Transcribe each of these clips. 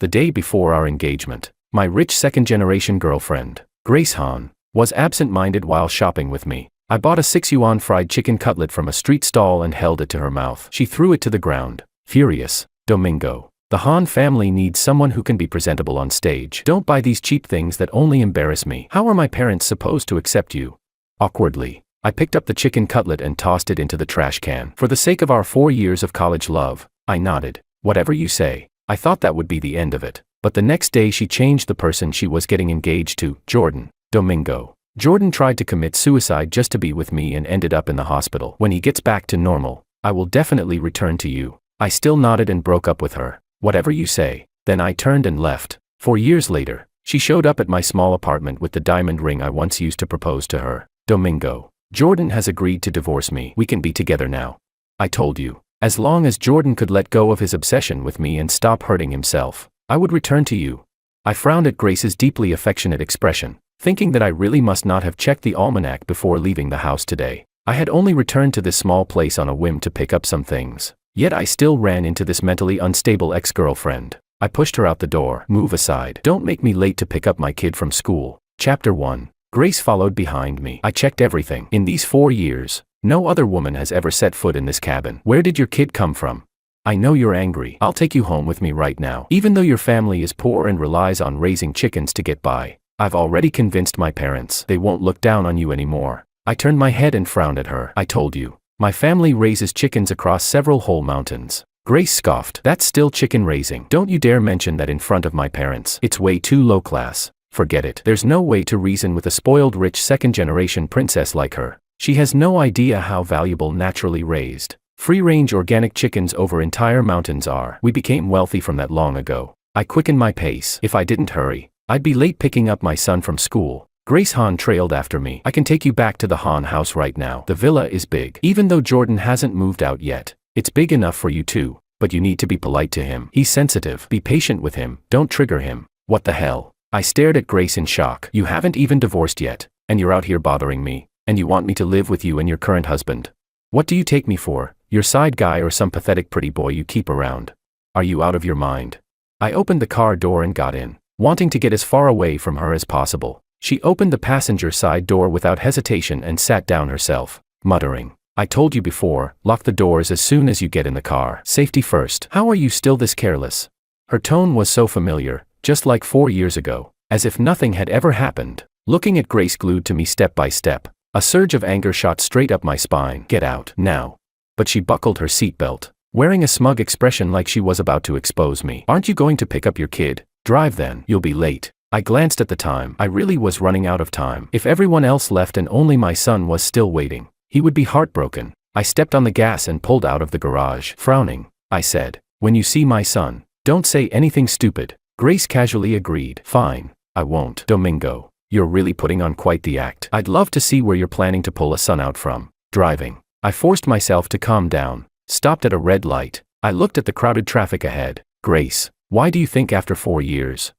the day before our engagement. My rich second-generation girlfriend, Grace Han, was absent-minded while shopping with me. I bought a 6 yuan fried chicken cutlet from a street stall and held it to her mouth. She threw it to the ground. Furious. Domingo. The Han family needs someone who can be presentable on stage. Don't buy these cheap things that only embarrass me. How are my parents supposed to accept you? Awkwardly, I picked up the chicken cutlet and tossed it into the trash can. For the sake of our 4 years of college love, I nodded. Whatever you say. I thought that would be the end of it. But the next day she changed the person she was getting engaged to, Jordan. Domingo. Jordan tried to commit suicide just to be with me and ended up in the hospital. When he gets back to normal, I will definitely return to you. I still nodded and broke up with her. Whatever you say. Then I turned and left. 4 years later, she showed up at my small apartment with the diamond ring I once used to propose to her. Domingo. Jordan has agreed to divorce me. We can be together now. I told you. As long as Jordan could let go of his obsession with me and stop hurting himself, I would return to you. I frowned at Grace's deeply affectionate expression, thinking that I really must not have checked the almanac before leaving the house today. I had only returned to this small place on a whim to pick up some things. Yet I still ran into this mentally unstable ex-girlfriend. I pushed her out the door. Move aside. Don't make me late to pick up my kid from school. Chapter 1. Grace followed behind me. I checked everything. In these 4 years, no other woman has ever set foot in this cabin. Where did your kid come from? I know you're angry. I'll take you home with me right now. Even though your family is poor and relies on raising chickens to get by, I've already convinced my parents. They won't look down on you anymore. I turned my head and frowned at her. I told you. My family raises chickens across several whole mountains. Grace scoffed. That's still chicken raising. Don't you dare mention that in front of my parents. It's way too low class. Forget it. There's no way to reason with a spoiled rich second-generation princess like her. She has no idea how valuable naturally raised, free-range organic chickens over entire mountains are. We became wealthy from that long ago. I quickened my pace. If I didn't hurry, I'd be late picking up my son from school. Grace Han trailed after me. I can take you back to the Han house right now. The villa is big. Even though Jordan hasn't moved out yet, it's big enough for you too. But you need to be polite to him. He's sensitive. Be patient with him. Don't trigger him. What the hell? I stared at Grace in shock. You haven't even divorced yet, and you're out here bothering me, and you want me to live with you and your current husband. What do you take me for? Your side guy or some pathetic pretty boy you keep around? Are you out of your mind? I opened the car door and got in, wanting to get as far away from her as possible. She opened the passenger side door without hesitation and sat down herself, muttering, I told you before, lock the doors as soon as you get in the car. Safety first. How are you still this careless? Her tone was so familiar, just like 4 years ago, as if nothing had ever happened. Looking at Grace glued to me step by step, a surge of anger shot straight up my spine. Get out, now. But she buckled her seatbelt, wearing a smug expression like she was about to expose me. Aren't you going to pick up your kid? Drive then. You'll be late. I glanced at the time. I really was running out of time. If everyone else left and only my son was still waiting, he would be heartbroken. I stepped on the gas and pulled out of the garage. Frowning, I said, when you see my son, don't say anything stupid. Grace casually agreed. Fine, I won't. Domingo, you're really putting on quite the act. I'd love to see where you're planning to pull a son out from. Driving. I forced myself to calm down, stopped at a red light. I looked at the crowded traffic ahead. Grace, why do you think after 4 years,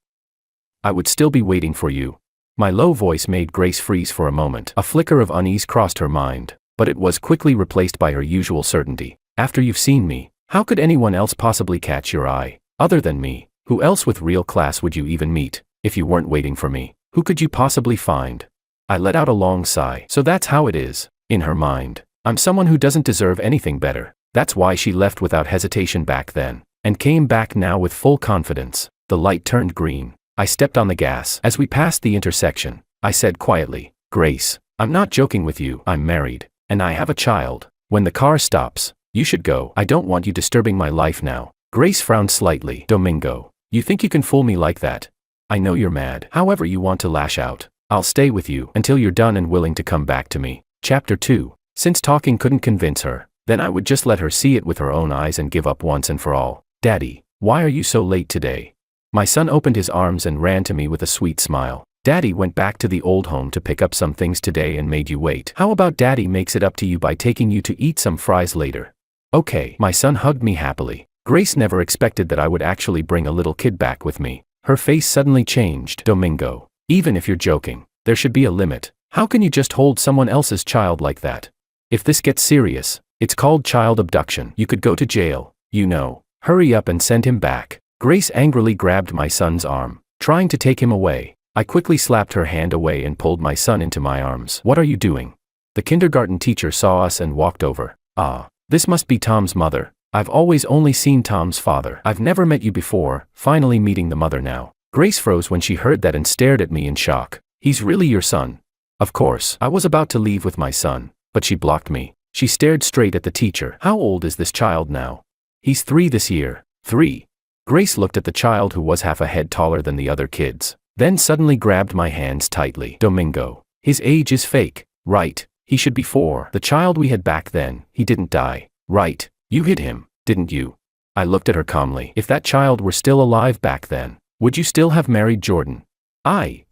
I would still be waiting for you? My low voice made Grace freeze for a moment. A flicker of unease crossed her mind, but it was quickly replaced by her usual certainty. After you've seen me, how could anyone else possibly catch your eye? Other than me, who else with real class would you even meet? If you weren't waiting for me, who could you possibly find? I let out a long sigh. So that's how it is, in her mind. I'm someone who doesn't deserve anything better. That's why she left without hesitation back then, and came back now with full confidence. The light turned green. I stepped on the gas. As we passed the intersection, I said quietly, Grace, I'm not joking with you. I'm married, and I have a child. When the car stops, you should go. I don't want you disturbing my life now. Grace frowned slightly. Domingo, you think you can fool me like that? I know you're mad. However you want to lash out, I'll stay with you until you're done and willing to come back to me. Chapter 2. Since talking couldn't convince her, then I would just let her see it with her own eyes and give up once and for all. Daddy, why are you so late today? My son opened his arms and ran to me with a sweet smile. Daddy went back to the old home to pick up some things today and made you wait. How about Daddy makes it up to you by taking you to eat some fries later? Okay. My son hugged me happily. Grace never expected that I would actually bring a little kid back with me. Her face suddenly changed. Domingo, even if you're joking, there should be a limit. How can you just hold someone else's child like that? If this gets serious, it's called child abduction. You could go to jail, you know. Hurry up and send him back. Grace angrily grabbed my son's arm, trying to take him away. I quickly slapped her hand away and pulled my son into my arms. What are you doing? The kindergarten teacher saw us and walked over. Ah, this must be Tom's mother. I've always only seen Tom's father. I've never met you before, finally meeting the mother now. Grace froze when she heard that and stared at me in shock. He's really your son? Of course. I was about to leave with my son, but she blocked me. She stared straight at the teacher. How old is this child now? He's 3 this year. 3. Grace looked at the child who was half a head taller than the other kids, then suddenly grabbed my hands tightly. Domingo. His age is fake, right? He should be 4. The child we had back then, he didn't die, right? You hit him, didn't you? I looked at her calmly. If that child were still alive back then, would you still have married Jordan?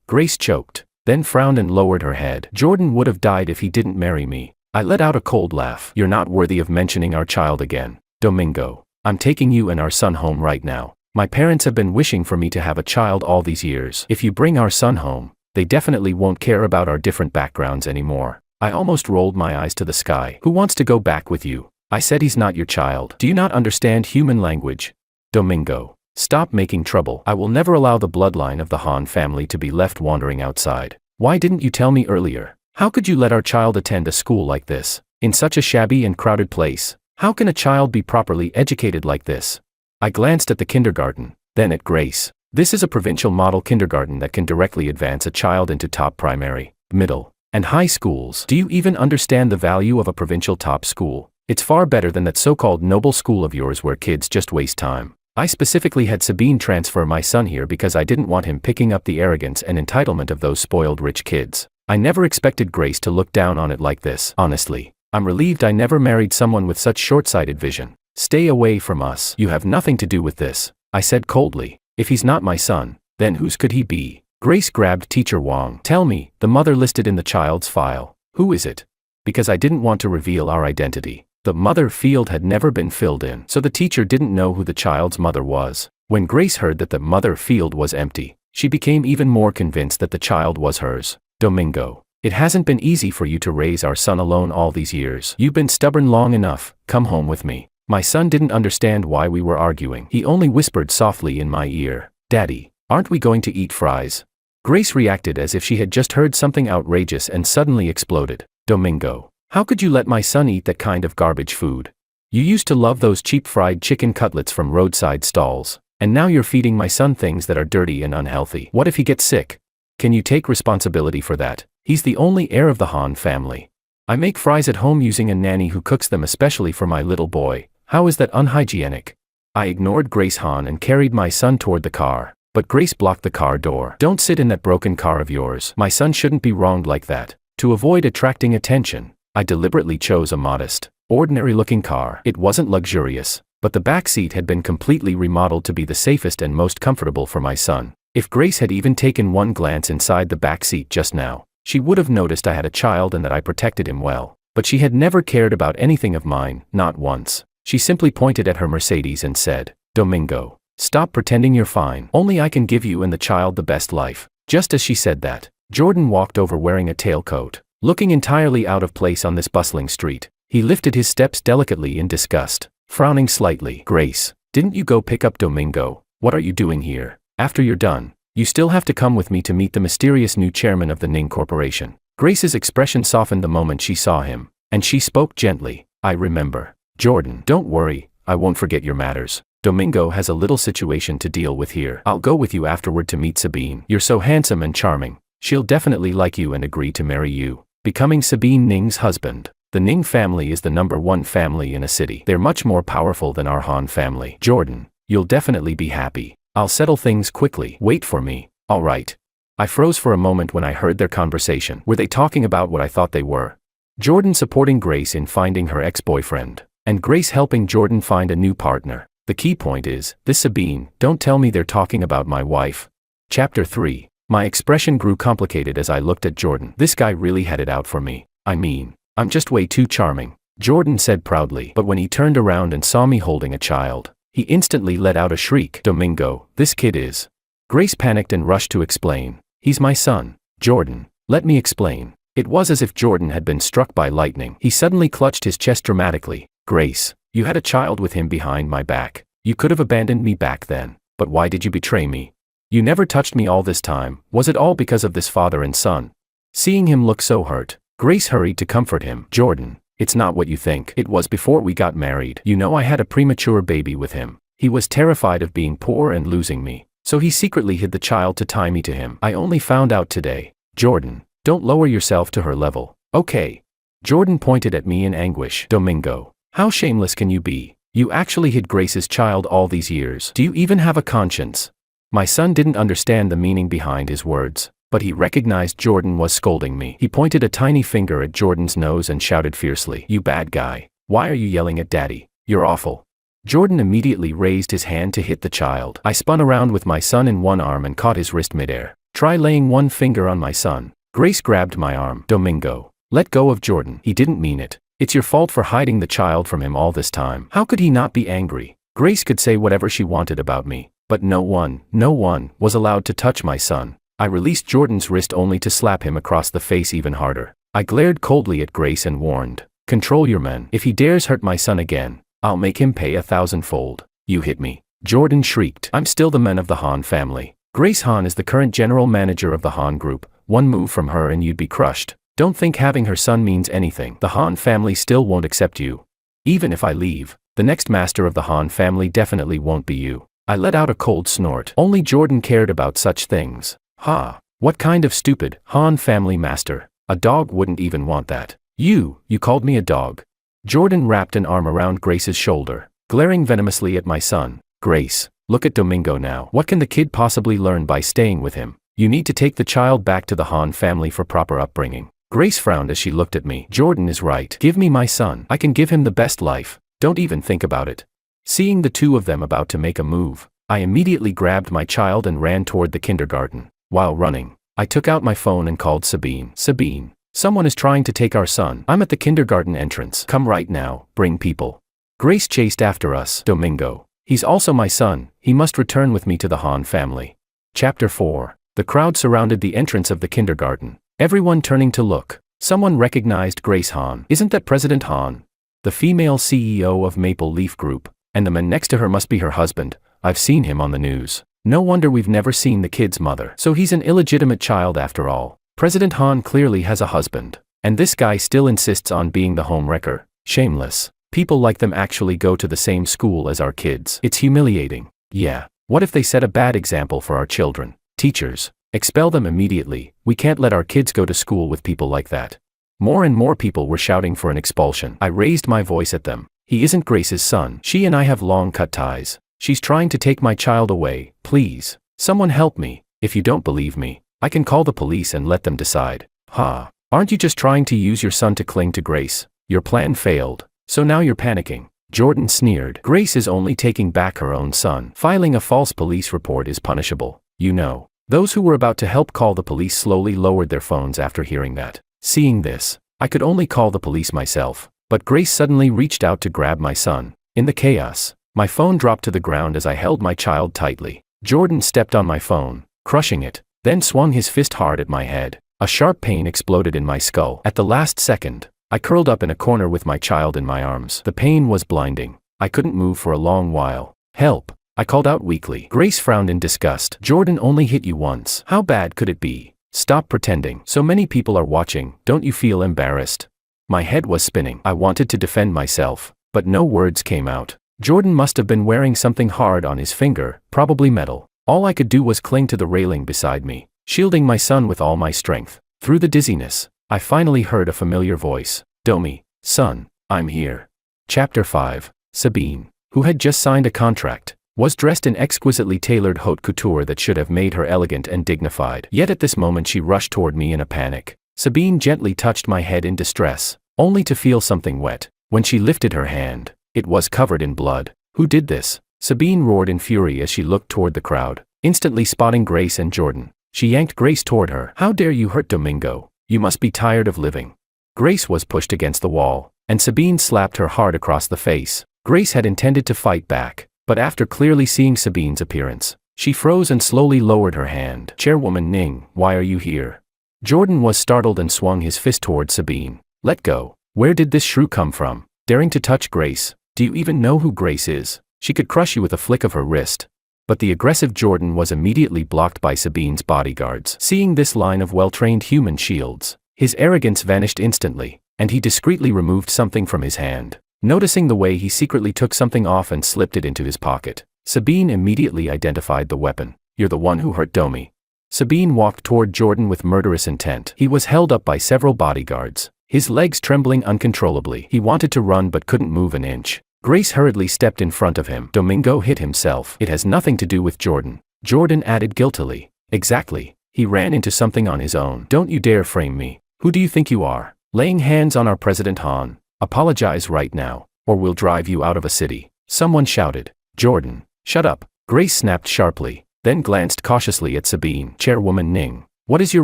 Grace choked, then frowned and lowered her head. Jordan would have died if he didn't marry me. I let out a cold laugh. You're not worthy of mentioning our child again. Domingo, I'm taking you and our son home right now. My parents have been wishing for me to have a child all these years. If you bring our son home, they definitely won't care about our different backgrounds anymore. I almost rolled my eyes to the sky. Who wants to go back with you? I said he's not your child. Do you not understand human language? Domingo, stop making trouble. I will never allow the bloodline of the Han family to be left wandering outside. Why didn't you tell me earlier? How could you let our child attend a school like this, in such a shabby and crowded place? How can a child be properly educated like this? I glanced at the kindergarten, then at Grace. This is a provincial model kindergarten that can directly advance a child into top primary, middle, and high schools. Do you even understand the value of a provincial top school? It's far better than that so-called noble school of yours where kids just waste time. I specifically had Sabine transfer my son here because I didn't want him picking up the arrogance and entitlement of those spoiled rich kids. I never expected Grace to look down on it like this. Honestly, I'm relieved I never married someone with such short-sighted vision. Stay away from us. You have nothing to do with this, I said coldly. If he's not my son, then whose could he be? Grace grabbed Teacher Wong. Tell me, the mother listed in the child's file. Who is it? Because I didn't want to reveal our identity. The mother field had never been filled in, so the teacher didn't know who the child's mother was. When Grace heard that the mother field was empty, she became even more convinced that the child was hers. Domingo, it hasn't been easy for you to raise our son alone all these years. You've been stubborn long enough. Come home with me. My son didn't understand why we were arguing. He only whispered softly in my ear, Daddy, aren't we going to eat fries? Grace reacted as if she had just heard something outrageous and suddenly exploded. Domingo, how could you let my son eat that kind of garbage food? You used to love those cheap fried chicken cutlets from roadside stalls, and now you're feeding my son things that are dirty and unhealthy. What if he gets sick? Can you take responsibility for that? He's the only heir of the Han family. I make fries at home using a nanny who cooks them especially for my little boy. How is that unhygienic? I ignored Grace Han and carried my son toward the car, but Grace blocked the car door. Don't sit in that broken car of yours. My son shouldn't be wronged like that. To avoid attracting attention, I deliberately chose a modest, ordinary-looking car. It wasn't luxurious, but the back seat had been completely remodeled to be the safest and most comfortable for my son. If Grace had even taken one glance inside the back seat just now, she would have noticed I had a child and that I protected him well. But she had never cared about anything of mine, not once. She simply pointed at her Mercedes and said, Domingo, stop pretending you're fine. Only I can give you and the child the best life. Just as she said that, Jordan walked over wearing a tailcoat, looking entirely out of place on this bustling street. He lifted his steps delicately in disgust, frowning slightly. Grace, didn't you go pick up Domingo? What are you doing here? After you're done, you still have to come with me to meet the mysterious new chairman of the Ning Corporation. Grace's expression softened the moment she saw him, and she spoke gently. I remember. Jordan, don't worry, I won't forget your matters. Domingo has a little situation to deal with here. I'll go with you afterward to meet Sabine. You're so handsome and charming. She'll definitely like you and agree to marry you, becoming Sabine Ning's husband. The Ning family is the #1 family in a city. They're much more powerful than our Han family. Jordan, you'll definitely be happy. I'll settle things quickly. Wait for me. All right. I froze for a moment when I heard their conversation. Were they talking about what I thought they were? Jordan supporting Grace in finding her ex-boyfriend, and Grace helping Jordan find a new partner. The key point is, this Sabine, don't tell me they're talking about my wife. Chapter 3. My expression grew complicated as I looked at Jordan. This guy really had it out for me. I mean, I'm just way too charming, Jordan said proudly. But when he turned around and saw me holding a child, he instantly let out a shriek. Domingo, this kid is. Grace panicked and rushed to explain. He's my son. Jordan, let me explain. It was as if Jordan had been struck by lightning. He suddenly clutched his chest dramatically. Grace, you had a child with him behind my back. You could have abandoned me back then. But why did you betray me? You never touched me all this time. Was it all because of this father and son? Seeing him look so hurt, Grace hurried to comfort him. Jordan, it's not what you think. It was before we got married. You know I had a premature baby with him. He was terrified of being poor and losing me, so he secretly hid the child to tie me to him. I only found out today. Jordan, don't lower yourself to her level, okay? Jordan pointed at me in anguish. Domingo, how shameless can you be? You actually hid Grace's child all these years. Do you even have a conscience? My son didn't understand the meaning behind his words, but he recognized Jordan was scolding me. He pointed a tiny finger at Jordan's nose and shouted fiercely, "You bad guy. Why are you yelling at Daddy? You're awful." Jordan immediately raised his hand to hit the child. I spun around with my son in one arm and caught his wrist midair. Try laying one finger on my son. Grace grabbed my arm. Domingo, let go of Jordan. He didn't mean it. It's your fault for hiding the child from him all this time. How could he not be angry? Grace could say whatever she wanted about me, but no one was allowed to touch my son. I released Jordan's wrist only to slap him across the face even harder. I glared coldly at Grace and warned, "Control your men. If he dares hurt my son again, I'll make him pay 1,000-fold. You hit me." Jordan shrieked. "I'm still the man of the Han family. Grace Han is the current general manager of the Han Group. One move from her and you'd be crushed. Don't think having her son means anything. The Han family still won't accept you. Even if I leave, the next master of the Han family definitely won't be you." I let out a cold snort. Only Jordan cared about such things. Ha! What kind of stupid Han family master? A dog wouldn't even want that. You called me a dog. Jordan wrapped an arm around Grace's shoulder, glaring venomously at my son. "Grace, look at Domingo now. What can the kid possibly learn by staying with him? You need to take the child back to the Han family for proper upbringing." Grace frowned as she looked at me. "Jordan is right. Give me my son. I can give him the best life. Don't even think about it." Seeing the two of them about to make a move, I immediately grabbed my child and ran toward the kindergarten. While running, I took out my phone and called Sabine. "Sabine, someone is trying to take our son. I'm at the kindergarten entrance. Come right now, bring people." Grace chased after us. "Domingo, he's also my son. He must return with me to the Han family." Chapter 4. The crowd surrounded the entrance of the kindergarten, everyone turning to look. Someone recognized Grace Han. "Isn't that President Han? The female CEO of Maple Leaf Group, and the man next to her must be her husband. I've seen him on the news. No wonder we've never seen the kid's mother. So he's an illegitimate child after all. President Han clearly has a husband, and this guy still insists on being the homewrecker. Shameless. People like them actually go to the same school as our kids. It's humiliating." "Yeah, what if they set a bad example for our children? Teachers, expel them immediately. We can't let our kids go to school with people like that." More and more people were shouting for an expulsion. I raised my voice at them. "He isn't Grace's son. She and I have long-cut ties. She's trying to take my child away. Please, someone help me. If you don't believe me, I can call the police and let them decide." "Ha, aren't you just trying to use your son to cling to Grace? Your plan failed, so now you're panicking." Jordan sneered. "Grace is only taking back her own son. Filing a false police report is punishable, you know." Those who were about to help call the police slowly lowered their phones after hearing that. Seeing this, I could only call the police myself, but Grace suddenly reached out to grab my son. In the chaos, my phone dropped to the ground as I held my child tightly. Jordan stepped on my phone, crushing it, then swung his fist hard at my head. A sharp pain exploded in my skull. At the last second, I curled up in a corner with my child in my arms. The pain was blinding. I couldn't move for a long while. "Help," I called out weakly. Grace frowned in disgust. "Jordan only hit you once. How bad could it be? Stop pretending. So many people are watching. Don't you feel embarrassed?" My head was spinning. I wanted to defend myself, but no words came out. Jordan must have been wearing something hard on his finger, probably metal. All I could do was cling to the railing beside me, shielding my son with all my strength. Through the dizziness, I finally heard a familiar voice. "Domi, son, I'm here." Chapter 5. Sabine, who had just signed a contract, was dressed in exquisitely tailored haute couture that should have made her elegant and dignified. Yet at this moment she rushed toward me in a panic. Sabine gently touched my head in distress, only to feel something wet. When she lifted her hand, it was covered in blood. "Who did this?" Sabine roared in fury as she looked toward the crowd, instantly spotting Grace and Jordan. She yanked Grace toward her. "How dare you hurt Domingo? You must be tired of living." Grace was pushed against the wall, and Sabine slapped her hard across the face. Grace had intended to fight back, but after clearly seeing Sabine's appearance, she froze and slowly lowered her hand. "Chairwoman Ning, why are you here?" Jordan was startled and swung his fist toward Sabine. "Let go. Where did this shrew come from? Daring to touch Grace? Do you even know who Grace is? She could crush you with a flick of her wrist." But the aggressive Jordan was immediately blocked by Sabine's bodyguards. Seeing this line of well-trained human shields, his arrogance vanished instantly, and he discreetly removed something from his hand. Noticing the way he secretly took something off and slipped it into his pocket, Sabine immediately identified the weapon. "You're the one who hurt Domi." Sabine walked toward Jordan with murderous intent. He was held up by several bodyguards, his legs trembling uncontrollably. He wanted to run but couldn't move an inch. Grace hurriedly stepped in front of him. "Domingo hit himself. It has nothing to do with Jordan," Jordan added guiltily. "Exactly. He ran into something on his own. Don't you dare frame me. Who do you think you are? Laying hands on our President Han. Apologize right now, or we'll drive you out of a city," someone shouted. "Jordan, shut up," Grace snapped sharply, then glanced cautiously at Sabine. "Chairwoman Ning, what is your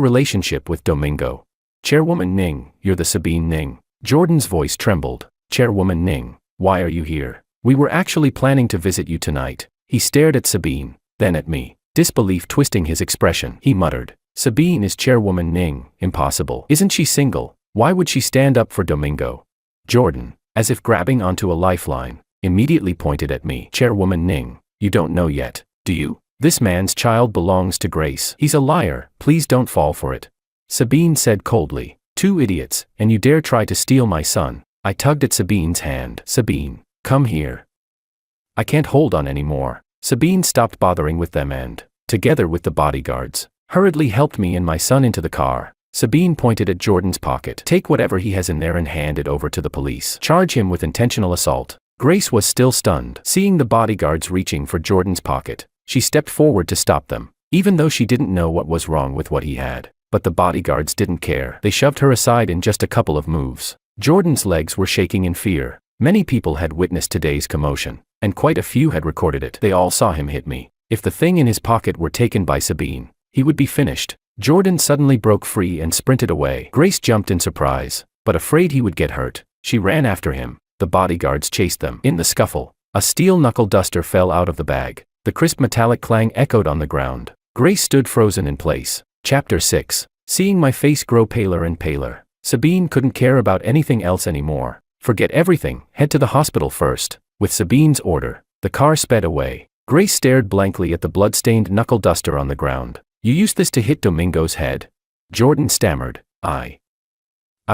relationship with Domingo?" "Chairwoman Ning, you're the Sabine Ning." Jordan's voice trembled. "Chairwoman Ning, why are you here? We were actually planning to visit you tonight." He stared at Sabine, then at me, disbelief twisting his expression. He muttered, "Sabine is Chairwoman Ning. Impossible. Isn't she single? Why would she stand up for Domingo?" Jordan, as if grabbing onto a lifeline, immediately pointed at me. "Chairwoman Ning, you don't know yet, do you? This man's child belongs to Grace. He's a liar. Please don't fall for it," Sabine said coldly. "Two idiots, and you dare try to steal my son." I tugged at Sabine's hand. "Sabine, come here. I can't hold on anymore." Sabine stopped bothering with them and, together with the bodyguards, hurriedly helped me and my son into the car. Sabine pointed at Jordan's pocket. "Take whatever he has in there and hand it over to the police. Charge him with intentional assault." Grace was still stunned. Seeing the bodyguards reaching for Jordan's pocket, she stepped forward to stop them, even though she didn't know what was wrong with what he had. But the bodyguards didn't care. They shoved her aside in just a couple of moves. Jordan's legs were shaking in fear. Many people had witnessed today's commotion, and quite a few had recorded it. They all saw him hit me. If the thing in his pocket were taken by Sabine, he would be finished. Jordan suddenly broke free and sprinted away. Grace jumped in surprise, but afraid he would get hurt, she ran after him. The bodyguards chased them. In the scuffle, a steel knuckle duster fell out of the bag. The crisp metallic clang echoed on the ground. Grace stood frozen in place. Chapter 6. Seeing my face grow paler and paler, Sabine couldn't care about anything else anymore. "Forget everything, head to the hospital first." With Sabine's order, the car sped away. Grace stared blankly at the blood-stained knuckle duster on the ground. "You used this to hit Domingo's head?" Jordan stammered. I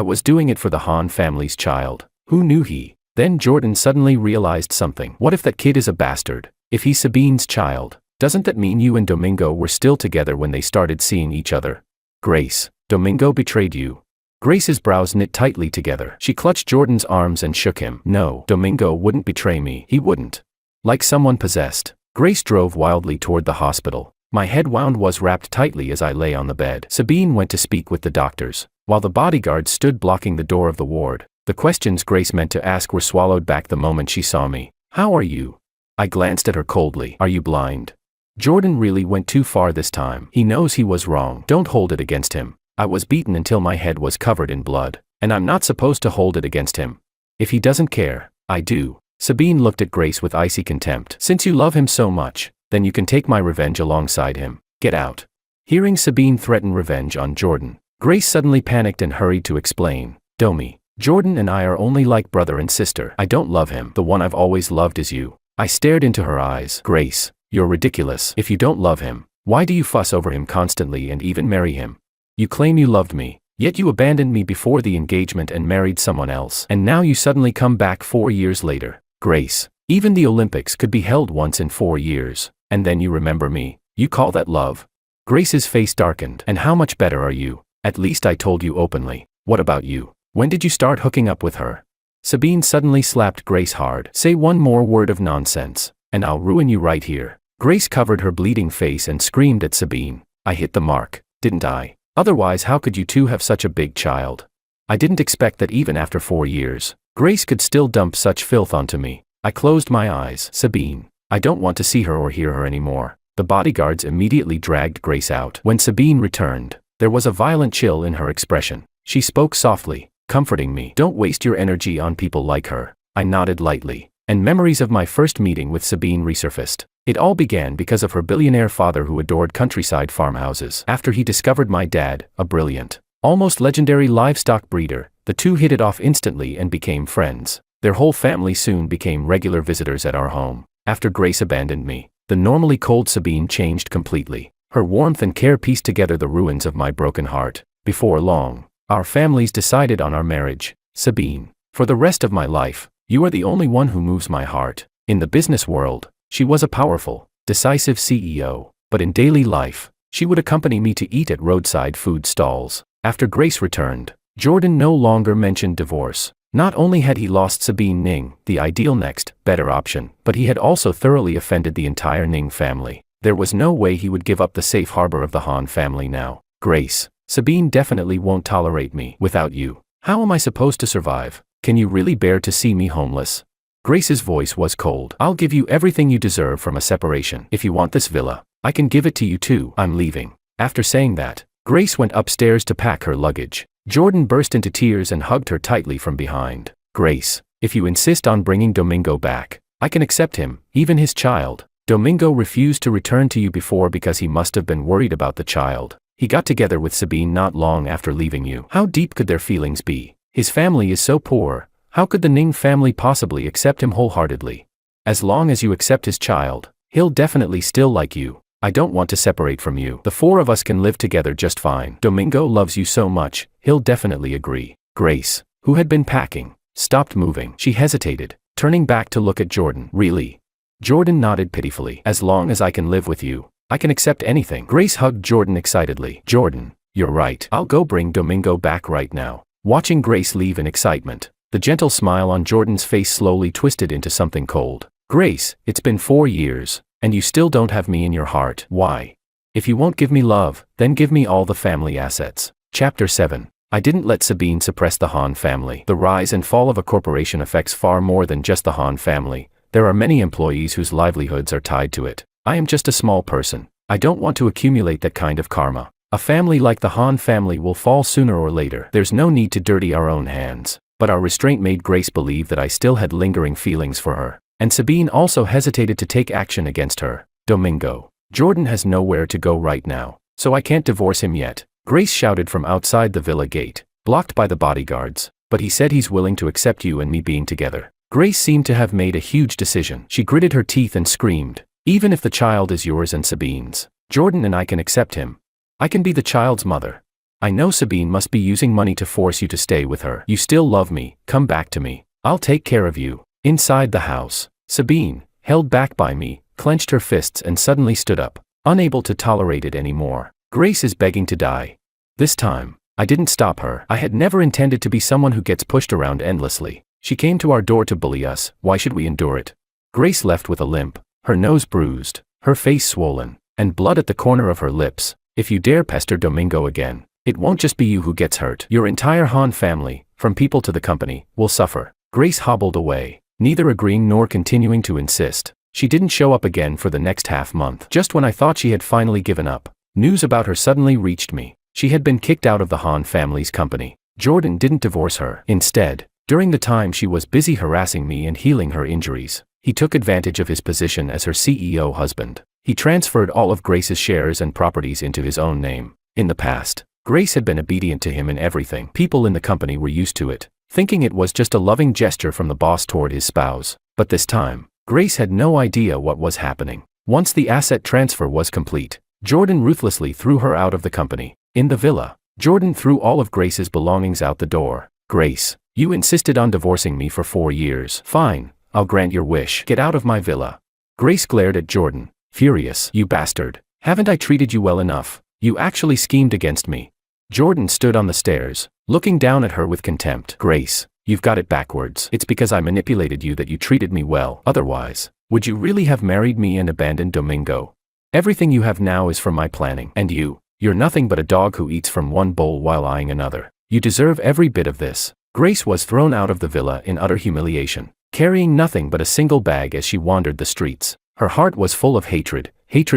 was doing it for the Han family's child. Who knew he? Then Jordan suddenly realized something. What if that kid is a bastard? If he's Sabine's child, doesn't that mean you and Domingo were still together when they started seeing each other? Grace, Domingo betrayed you. Grace's brows knit tightly together. She clutched Jordan's arms and shook him. "No, Domingo wouldn't betray me. He wouldn't." Like someone possessed, Grace drove wildly toward the hospital. My head was wrapped tightly as I lay on the bed. Sabine went to speak with the doctors, while the bodyguards stood blocking the door of the ward. The questions Grace meant to ask were swallowed back the moment she saw me. "How are you?" I glanced at her coldly. "Are you blind?" Jordan really went too far this time. He knows he was wrong. Don't hold it against him. I was beaten until my head was covered in blood, and I'm not supposed to hold it against him. If he doesn't care, I do. Sabine looked at Grace with icy contempt. "Since you love him so much, then you can take my revenge alongside him. Get out." Hearing Sabine threaten revenge on Jordan, Grace suddenly panicked and hurried to explain. "Domi, Jordan and I are only like brother and sister. I don't love him. The one I've always loved is you." I stared into her eyes. "Grace, you're ridiculous. If you don't love him, why do you fuss over him constantly and even marry him? You claim you loved me, yet you abandoned me before the engagement and married someone else. And now you suddenly come back 4 years later. Grace, even the Olympics could be held once in 4 years, and then you remember me. You call that love?" Grace's face darkened. "And how much better are you? At least I told you openly. What about you? When did you start hooking up with her?" Sabine suddenly slapped Grace hard. "Say one more word of nonsense, and I'll ruin you right here." Grace covered her bleeding face and screamed at Sabine. "I hit the mark, didn't I? Otherwise how could you two have such a big child?" I didn't expect that even after 4 years, Grace could still dump such filth onto me. I closed my eyes. "Sabine, I don't want to see her or hear her anymore." The bodyguards immediately dragged Grace out. When Sabine returned, there was a violent chill in her expression. She spoke softly, comforting me. "Don't waste your energy on people like her." I nodded lightly, and memories of my first meeting with Sabine resurfaced. It all began because of her billionaire father who adored countryside farmhouses. After he discovered my dad, a brilliant, almost legendary livestock breeder, the two hit it off instantly and became friends. Their whole family soon became regular visitors at our home. After Grace abandoned me, The normally cold Sabine changed completely. Her warmth and care pieced together the ruins of my broken heart. Before long, our families decided on our marriage. Sabine, for the rest of my life, you are the only one who moves my heart. In the business world, she was a powerful, decisive CEO, but in daily life, she would accompany me to eat at roadside food stalls. After Grace returned, Jordan no longer mentioned divorce. Not only had he lost Sabine Ning, the ideal next, better option, but he had also thoroughly offended the entire Ning family. There was no way he would give up the safe harbor of the Han family now. Grace, Sabine definitely won't tolerate me without you. How am I supposed to survive? Can you really bear to see me homeless? Grace's voice was cold. I'll give you everything you deserve from a separation. If you want this villa, I can give it to you too. I'm leaving. After saying that, Grace went upstairs to pack her luggage. Jordan burst into tears and hugged her tightly from behind. Grace, if you insist on bringing Domingo back, I can accept him, even his child. Domingo refused to return to you before because he must have been worried about the child. He got together with Sabine not long after leaving you. How deep could their feelings be? His family is so poor. How could the Ning family possibly accept him wholeheartedly? As long as you accept his child, he'll definitely still like you. I don't want to separate from you. The four of us can live together just fine. Domingo loves you so much, he'll definitely agree. Grace, who had been packing, stopped moving. She hesitated, turning back to look at Jordan. Really? Jordan nodded pitifully. As long as I can live with you, I can accept anything. Grace hugged Jordan excitedly. Jordan, you're right. I'll go bring Domingo back right now. Watching Grace leave in excitement, the gentle smile on Jordan's face slowly twisted into something cold. Grace, it's been 4 years. And you still don't have me in your heart. Why? If you won't give me love, then give me all the family assets. Chapter 7. I didn't let Sabine suppress the Han family. The rise and fall of a corporation affects far more than just the Han family. There are many employees whose livelihoods are tied to it. I am just a small person. I don't want to accumulate that kind of karma. A family like the Han family will fall sooner or later. There's no need to dirty our own hands. But our restraint made Grace believe that I still had lingering feelings for her. And Sabine also hesitated to take action against her. Domingo, Jordan has nowhere to go right now, so I can't divorce him yet. Grace shouted from outside the villa gate, blocked by the bodyguards. But he said he's willing to accept you and me being together. Grace seemed to have made a huge decision. She gritted her teeth and screamed, even if the child is yours and Sabine's, Jordan and I can accept him. I can be the child's mother. I know Sabine must be using money to force you to stay with her. You still love me, come back to me. I'll take care of you. Inside the house, Sabine, held back by me, clenched her fists and suddenly stood up, unable to tolerate it anymore. Grace is begging to die. This time, I didn't stop her. I had never intended to be someone who gets pushed around endlessly. She came to our door to bully us. Why should we endure it? Grace left with a limp, her nose bruised, her face swollen, and blood at the corner of her lips. If you dare pester Domingo again, it won't just be you who gets hurt. Your entire Han family, from people to the company, will suffer. Grace hobbled away, neither agreeing nor continuing to insist. She didn't show up again for the next half-month. Just when I thought she had finally given up, news about her suddenly reached me. She had been kicked out of the Han family's company. Jordan didn't divorce her. Instead, during the time she was busy harassing me and healing her injuries, he took advantage of his position as her CEO husband. He transferred all of Grace's shares and properties into his own name. In the past, Grace had been obedient to him in everything. People in the company were used to it, thinking it was just a loving gesture from the boss toward his spouse. But this time, Grace had no idea what was happening. Once the asset transfer was complete, Jordan ruthlessly threw her out of the company. In the villa, Jordan threw all of Grace's belongings out the door. Grace, you insisted on divorcing me for 4 years. Fine, I'll grant your wish. Get out of my villa. Grace glared at Jordan, furious. You bastard. Haven't I treated you well enough? You actually schemed against me. Jordan stood on the stairs, looking down at her with contempt. Grace, you've got it backwards. It's because I manipulated you that you treated me well. Otherwise, would you really have married me and abandoned Domingo? Everything you have now is from my planning. And you're nothing but a dog who eats from one bowl while eyeing another. You deserve every bit of this. Grace was thrown out of the villa in utter humiliation, carrying nothing but a single bag as she wandered the streets. Her heart was full of hatred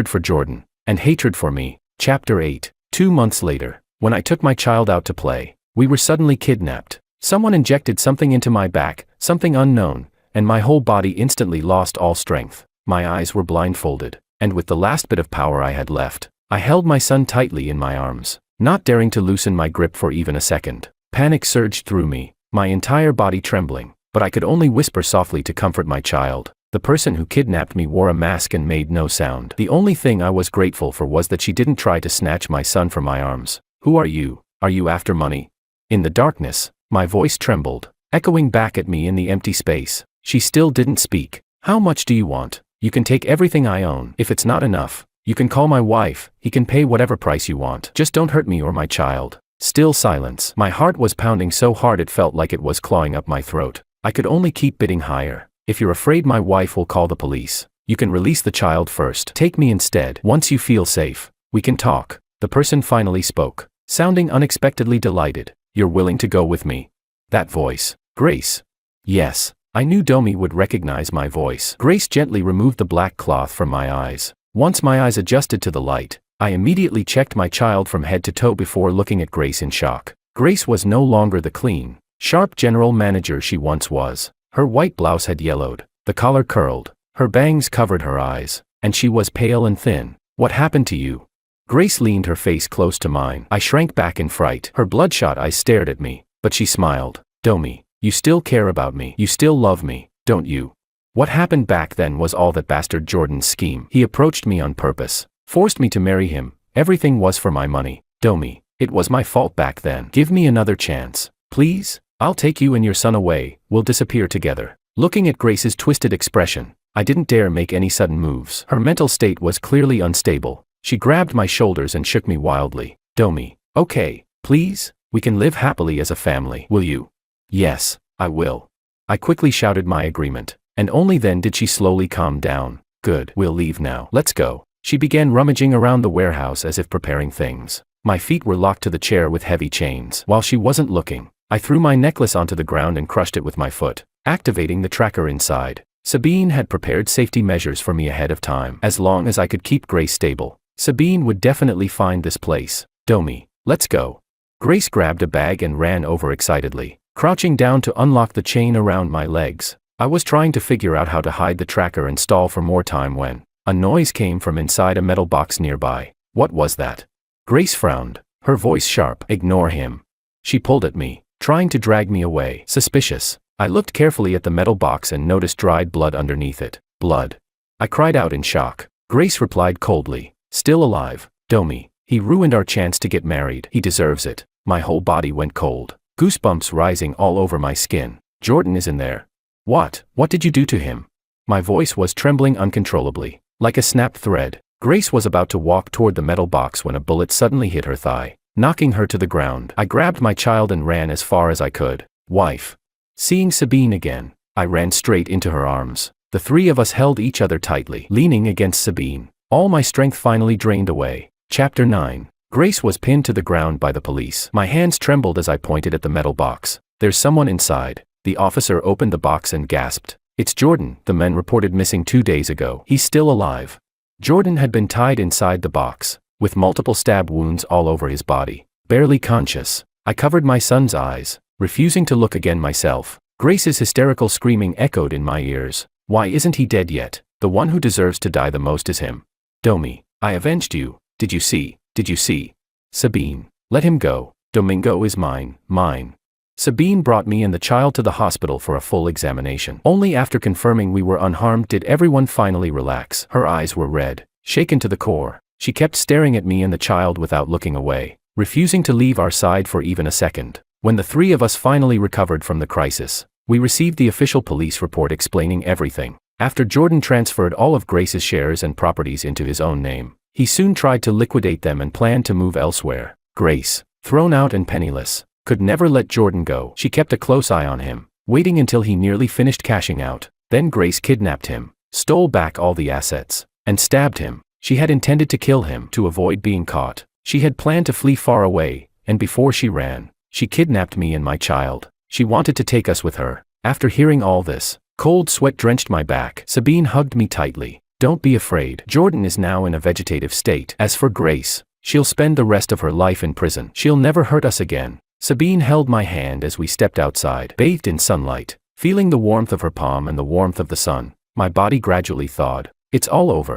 for Jordan, and hatred for me. Chapter 8. 2 months later, when I took my child out to play, we were suddenly kidnapped. Someone injected something into my back, something unknown, and my whole body instantly lost all strength. My eyes were blindfolded, and with the last bit of power I had left, I held my son tightly in my arms, not daring to loosen my grip for even a second. Panic surged through me, my entire body trembling, but I could only whisper softly to comfort my child. The person who kidnapped me wore a mask and made no sound. The only thing I was grateful for was that she didn't try to snatch my son from my arms. Who are you? Are you after money? In the darkness, my voice trembled, echoing back at me in the empty space. She still didn't speak. How much do you want? You can take everything I own. If it's not enough, you can call my wife. He can pay whatever price you want. Just don't hurt me or my child. Still silence. My heart was pounding so hard it felt like it was clawing up my throat. I could only keep bidding higher. If you're afraid my wife will call the police, you can release the child first. Take me instead. Once you feel safe, we can talk. The person finally spoke, sounding unexpectedly delighted. You're willing to go with me? That voice. Grace. Yes. I knew Domi would recognize my voice. Grace gently removed the black cloth from my eyes. Once my eyes adjusted to the light, I immediately checked my child from head to toe before looking at Grace in shock. Grace was no longer the clean, sharp general manager she once was. Her white blouse had yellowed, the collar curled, her bangs covered her eyes, and she was pale and thin. What happened to you? Grace leaned her face close to mine. I shrank back in fright. Her bloodshot eyes stared at me, but she smiled. Domi, you still care about me. You still love me, don't you? What happened back then was all that bastard Jordan's scheme. He approached me on purpose, forced me to marry him. Everything was for my money. Domi, it was my fault back then. Give me another chance, please? I'll take you and your son away. We'll disappear together. Looking at Grace's twisted expression, I didn't dare make any sudden moves. Her mental state was clearly unstable. She grabbed my shoulders and shook me wildly. Domi, okay, please, we can live happily as a family. Will you? Yes, I will. I quickly shouted my agreement, and only then did she slowly calm down. Good, we'll leave now. Let's go. She began rummaging around the warehouse as if preparing things. My feet were locked to the chair with heavy chains. While she wasn't looking, I threw my necklace onto the ground and crushed it with my foot, activating the tracker inside. Sabine had prepared safety measures for me ahead of time. As long as I could keep Grace stable, Sabine would definitely find this place. Domi, let's go. Grace grabbed a bag and ran over excitedly, crouching down to unlock the chain around my legs. I was trying to figure out how to hide the tracker and stall for more time when a noise came from inside a metal box nearby. What was that? Grace frowned, her voice sharp. Ignore him. She pulled at me, trying to drag me away. Suspicious. I looked carefully at the metal box and noticed dried blood underneath it. Blood. I cried out in shock. Grace replied coldly. Still alive. Domi, he ruined our chance to get married. He deserves it. My whole body went cold, goosebumps rising all over my skin. Jordan is in there. What? What did you do to him? My voice was trembling uncontrollably, like a snapped thread. Grace was about to walk toward the metal box when a bullet suddenly hit her thigh, knocking her to the ground. I grabbed my child and ran as far as I could. Wife. Seeing Sabine again, I ran straight into her arms. The three of us held each other tightly, leaning against Sabine. All my strength finally drained away. Chapter 9. Grace was pinned to the ground by the police. My hands trembled as I pointed at the metal box. There's someone inside. The officer opened the box and gasped. It's Jordan, the men reported missing 2 days ago. He's still alive. Jordan had been tied inside the box, with multiple stab wounds all over his body, barely conscious. I covered my son's eyes, refusing to look again myself. Grace's hysterical screaming echoed in my ears. Why isn't he dead yet? The one who deserves to die the most is him. Domi, I avenged you. Did you see? Did you see? Sabine, let him go. Domingo is mine, mine. Sabine brought me and the child to the hospital for a full examination. Only after confirming we were unharmed did everyone finally relax. Her eyes were red, shaken to the core. She kept staring at me and the child without looking away, refusing to leave our side for even a second. When the three of us finally recovered from the crisis, we received the official police report explaining everything. After Jordan transferred all of Grace's shares and properties into his own name, he soon tried to liquidate them and planned to move elsewhere. Grace, thrown out and penniless, could never let Jordan go. She kept a close eye on him, waiting until he nearly finished cashing out. Then Grace kidnapped him, stole back all the assets, and stabbed him. She had intended to kill him to avoid being caught. She had planned to flee far away, and before she ran, she kidnapped me and my child. She wanted to take us with her. After hearing all this, cold sweat drenched my back. Sabine hugged me tightly. Don't be afraid. Jordan is now in a vegetative state. As for Grace, she'll spend the rest of her life in prison. She'll never hurt us again. Sabine held my hand as we stepped outside. Bathed in sunlight, feeling the warmth of her palm and the warmth of the sun, my body gradually thawed. It's all over.